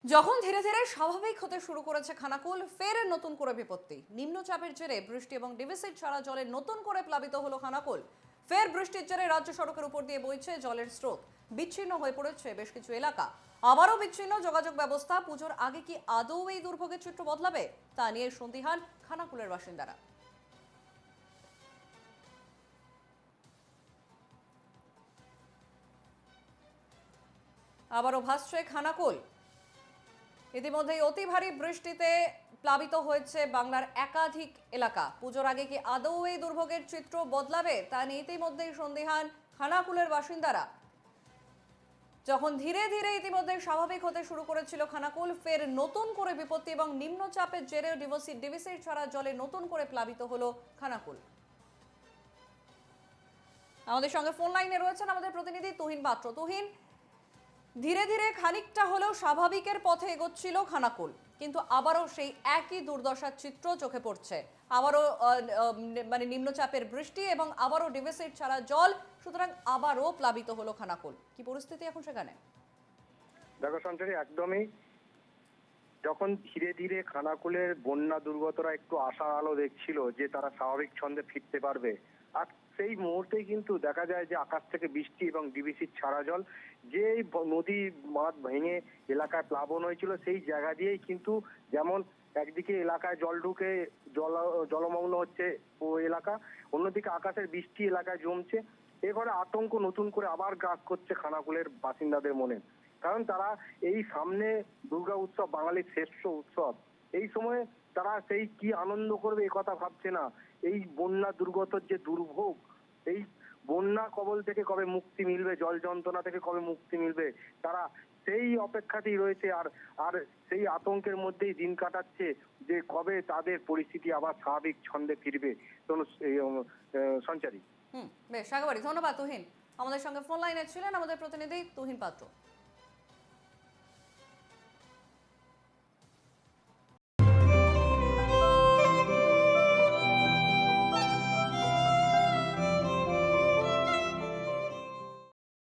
যখন ধীরে ধীরে স্বাভাবিক হতে শুরু করেছে খানাকুল, ফের নতুন করে বিপত্তি। নিম্নচাপের জেরে বৃষ্টি এবং ডিভিসির ছাড়া জলে নতুন করে প্লাবিত হলো খানাকুল। ফের বৃষ্টির জেরে রাজ্য সড়কের উপর দিয়ে বইছে জলের স্রোত। বিচ্ছিন্ন হয়ে পড়েছে বেশ কিছু এলাকা। আবারও বিচ্ছিন্ন যোগাযোগ ব্যবস্থা। পুজোর আগে কি আদৌ এই দুর্ভোগের চিত্র বদলাবে, তা নিয়ে সন্দিহান খানাকুলের বাসিন্দারা। আবারও ভাসছে খানাকুল। ইতিমধ্যেই অতি ভারী বৃষ্টিতে প্লাবিত হয়েছে বাংলার একাধিক এলাকা। পুজোর আগে কি আদৌ এই দুর্ভোগের চিত্র বদলাবে, তা নিয়ে ইতিমধ্যেই সন্দিহান খানাকুলের বাসিন্দারা। যখন ধীরে ধীরে ইতিমধ্যে স্বাভাবিক হতে শুরু করেছিল খানাকুল, ফের নতুন করে বিপত্তি এবং নিম্নচাপের জেরে ডিভিসির ছড়া জলে নতুন করে প্লাবিত হলো খানাকুল। আমাদের সঙ্গে ফোন লাইনে রয়েছেন আমাদের প্রতিনিধি তুহিন পাত্র। তুহিন, ধীরে ধীরে খানিকটা হলেও স্বাভাবিকের পথে এগোচ্ছিল খানাকুল, কিন্তু আবারও সেই একই দুর্দশার চিত্র চোখে পড়ছে। আবারও মানে নিম্নচাপের বৃষ্টি এবং আবারও ডিভিসির ছাড়া জল, সুতরাং আবারও প্লাবিত হলো খানাকুল। কি পরিস্থিতি এখন সেখানে? দেখো সঞ্চারী, একদমই যখন ধীরে ধীরে খানাকুলের বন্যা দুর্গতরা একটু আশার আলো দেখছিল যে তারা স্বাভাবিক ছন্দে ফিরতে পারবে, আর সেই মুহূর্তেই কিন্তু দেখা যায় যে আকাশ থেকে বৃষ্টি এবং ডিভিসির ছাড়া জল, যে নদী বাঁধ ভেঙে এলাকায় প্লাবন হয়েছিল সেই জায়গা দিয়েই কিন্তু যেমন একদিকে এলাকায় জল ঢুকে জলমগ্ন হচ্ছে ও এলাকা, অন্যদিকে আকাশের বৃষ্টি এলাকায় জমছে। এবারে আতঙ্ক নতুন করে আবার গ্রাস করছে খানাকুলের বাসিন্দাদের মনে। কারণ তারা এই সামনে দুর্গা উৎসব, বাঙালির শ্রেষ্ঠ উৎসব, এই সময় তারা সেই কি আনন্দ করবে এ কথা ভাবছে না। এই বন্যা দুর্গতর যে দুর্ভোগ, এই বন্যা কবল থেকে কবে মুক্তি মিলবে, জল যন্ত্রণা থেকে কবে মুক্তি মিলবে, তারা সেই অপেক্ষাতেই রয়েছে। আর আর সেই আতঙ্কের মধ্যেই দিন কাটাচ্ছে যে কবে তাদের পরিস্থিতি আবার স্বাভাবিক ছন্দে ফিরবে। সঞ্চারী। বেশ, একেবারে ধন্যবাদ তুহিন। আমাদের সঙ্গে ফোন লাইনে ছিলেন আমাদের প্রতিনিধি তুহিন পাত্র।